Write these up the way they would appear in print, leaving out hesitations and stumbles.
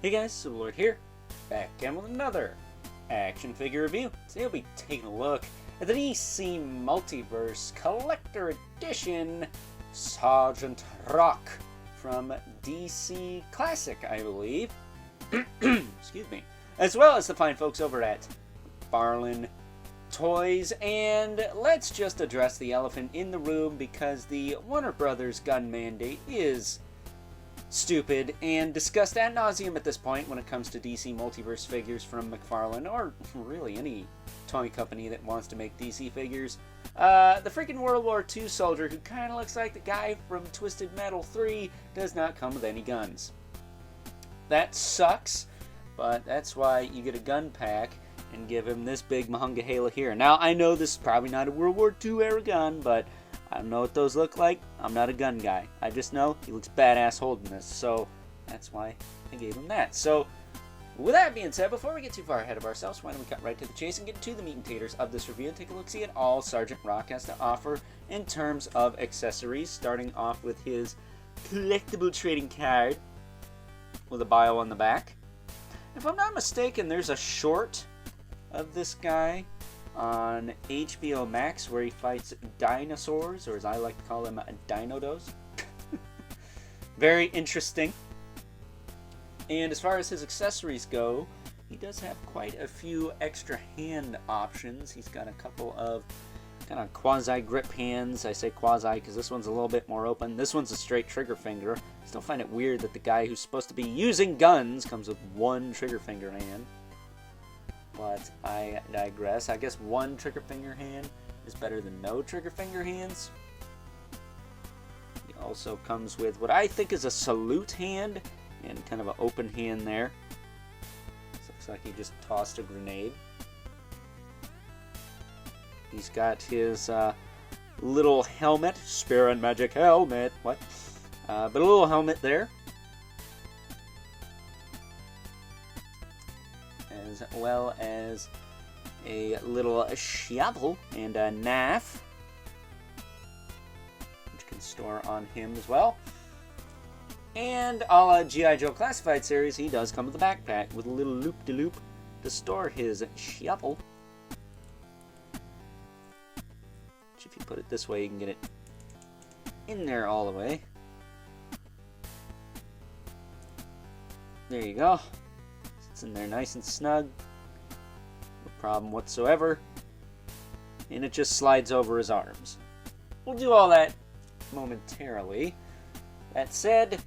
Hey guys, Lord here, back again with another action figure review. Today we'll be taking a look at the DC Multiverse Collector Edition Sergeant Rock from DC Classic, I believe. Excuse me. As well as the fine folks over at McFarlane Toys. And let's just address the elephant in the room, because the Warner Brothers gun mandate is stupid and discussed ad nauseum at this point when it comes to DC Multiverse figures from McFarlane, or really any toy company that wants to make DC figures. The freaking World War II soldier, who kind of looks like the guy from Twisted Metal 3, does not come with any guns. That sucks, but that's why you get a gun pack and give him this big Monongahela here. Now, I know this is probably not a World War II era gun, but I don't know what those look like. I'm not a gun guy. I just know he looks badass holding this, so that's why I gave him that. So, with that being said, before we get too far ahead of ourselves, why don't we cut right to the chase and get to the meat and taters of this review and take a look-see at all Sergeant Rock has to offer in terms of accessories, starting off with his collectible trading card with a bio on the back. If I'm not mistaken, there's a short of this guy on HBO Max where he fights dinosaurs, or as I like to call them, dinodos. Very interesting. And as far as his accessories go, he does have quite a few extra hand options. He's got a couple of kind of quasi grip hands. I say quasi because this one's a little bit more open. This one's a straight trigger finger. I still find it weird that the guy who's supposed to be using guns comes with one trigger finger hand. But I digress. I guess one trigger finger hand is better than no trigger finger hands. He also comes with what I think is a salute hand and kind of an open hand there. This looks like he just tossed a grenade. He's got his little helmet, Spear and Magic helmet. What? But a little helmet there, as well as a little shovel and a knife, which you can store on him as well. And a la G.I. Joe Classified series, he does come with a backpack with a little loop-de-loop to store his shovel. Which, if you put it this way, you can get it in there all the way. There you go. It's in there nice and snug. No problem whatsoever. And it just slides over his arms. We'll do all that momentarily. That said,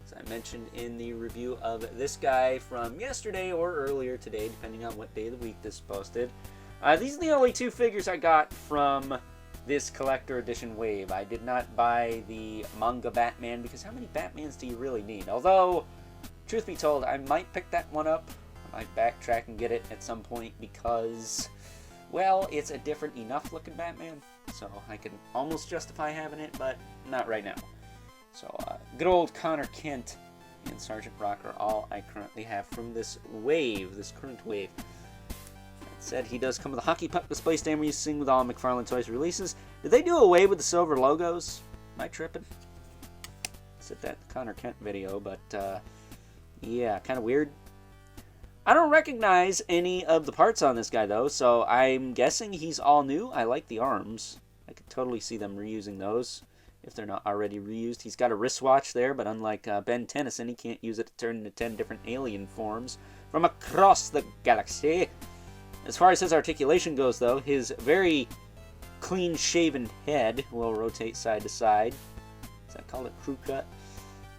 as I mentioned in the review of this guy from yesterday or earlier today, depending on what day of the week this is posted, these are the only two figures I got from this collector edition wave. I did not buy the manga Batman, because how many Batmans do you really need? Although, truth be told, I might pick that one up. I might backtrack and get it at some point because, well, it's a different enough looking Batman, so I can almost justify having it, but not right now. So, good old Connor Kent and Sergeant Rock are all I currently have from this wave, this current wave. That said, he does come with a hockey puck display stand we're used to seeing with all McFarlane Toys releases. Did they do away with the silver logos? Am I tripping? It's at that Connor Kent video, but, yeah, kind of weird. I don't recognize any of the parts on this guy, though, so I'm guessing he's all new. I like the arms. I could totally see them reusing those if they're not already reused. He's got a wristwatch there, but unlike Ben Tennyson, he can't use it to turn into 10 different alien forms from across the galaxy. As far as his articulation goes, though, his very clean-shaven head will rotate side to side. Is that called a crew cut?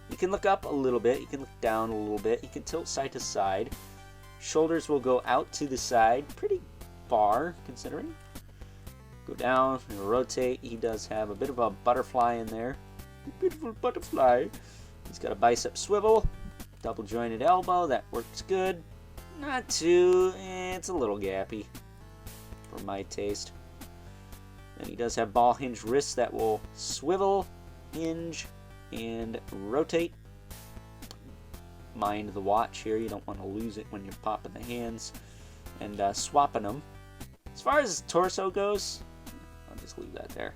You can look up a little bit, you can look down a little bit, you can tilt side to side. Shoulders will go out to the side, pretty far, considering. Go down and rotate. He does have a bit of a butterfly in there. A beautiful butterfly. He's got a bicep swivel, double jointed elbow, that works good. Not too, it's a little gappy for my taste. Then he does have ball hinge wrists that will swivel, hinge, and rotate. Mind the watch here, you don't want to lose it when you're popping the hands and swapping them. As far as his torso goes, I'll just leave that there.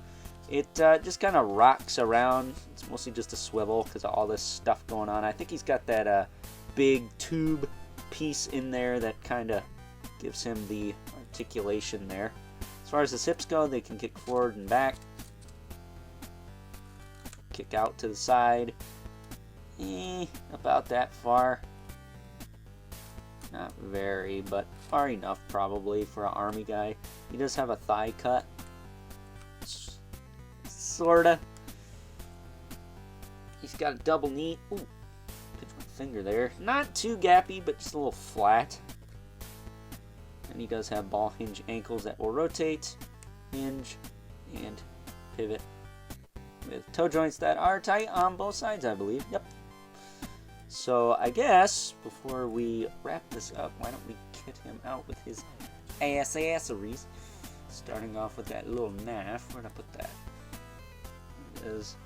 It just kind of rocks around. It's mostly just a swivel because of all this stuff going on. I think he's got that big tube piece in there that kind of gives him the articulation there. As far as his hips go, they can kick forward and back, kick out to the side, about that far. Not very, but far enough probably for an army guy. He does have a thigh cut, sorta. He's got a double knee. Ooh, pinch my finger there. Not too gappy, but just a little flat. And he does have ball hinge ankles that will rotate, hinge, and pivot with toe joints that are tight on both sides, I believe. Yep. So I guess before we wrap this up, why don't we kit him out with his accessories? Starting off with that little knife. Where'd I put that? There it is.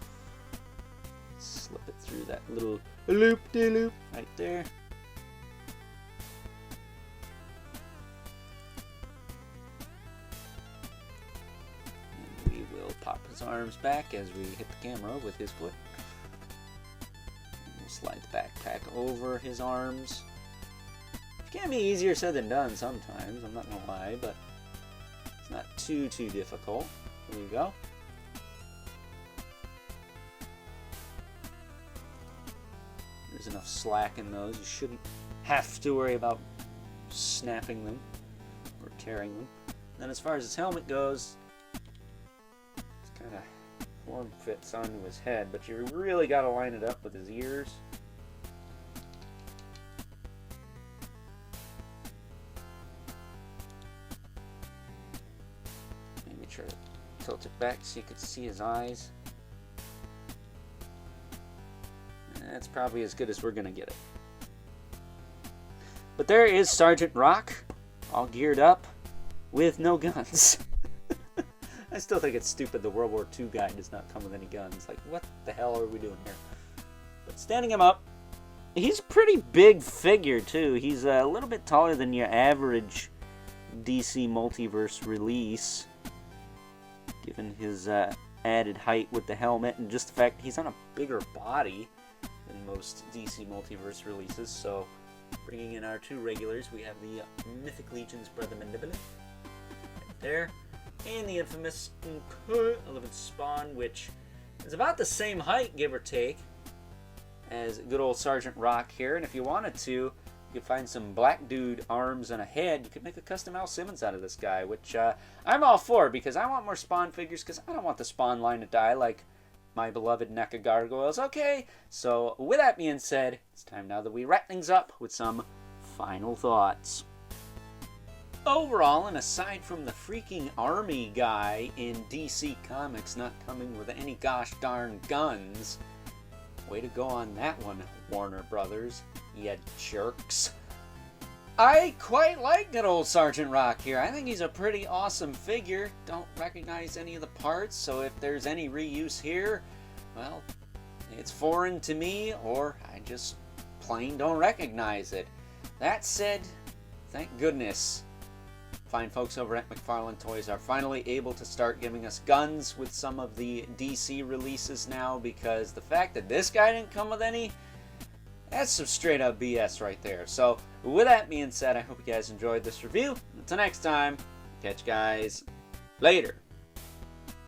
Slip it through that little loop-de-loop right there. And we will pop his arms back as we hit the camera with his foot. Slide the backpack over his arms. It can be easier said than done sometimes, I'm not gonna lie, but it's not too difficult. There you go. There's enough slack in those. You shouldn't have to worry about snapping them or tearing them. And then as far as his helmet goes, it's kind of form fits onto his head, but you really got to line it up with his ears. Maybe try to tilt it back so you could see his eyes. That's probably as good as we're gonna get it. But there is Sergeant Rock, all geared up with no guns. I still think it's stupid the World War II guy does not come with any guns. Like, what the hell are we doing here? But standing him up, he's a pretty big figure, too. He's a little bit taller than your average DC Multiverse release, given his added height with the helmet and just the fact he's on a bigger body than most DC Multiverse releases. So, bringing in our two regulars, we have the Mythic Legion's Brother Mandibular, right there. And the infamous 11th Spawn, which is about the same height, give or take, as good old Sergeant Rock here. And if you wanted to, you could find some black dude arms and a head. You could make a custom Al Simmons out of this guy, which I'm all for, because I want more Spawn figures, because I don't want the Spawn line to die like my beloved NECA gargoyles. Okay, so with that being said, it's time now that we wrap things up with some final thoughts. Overall, and aside from the freaking army guy in DC Comics not coming with any gosh darn guns, way to go on that one, Warner Brothers, you jerks. I quite like good old Sergeant Rock here. I think he's a pretty awesome figure. Don't recognize any of the parts, so if there's any reuse here, well, it's foreign to me, or I just plain don't recognize it. That said, thank goodness fine folks over at McFarlane Toys are finally able to start giving us guns with some of the DC releases now, because the fact that this guy didn't come with any, that's some straight up BS right there. So with that being said, I hope you guys enjoyed this review. Until next time, catch you guys later.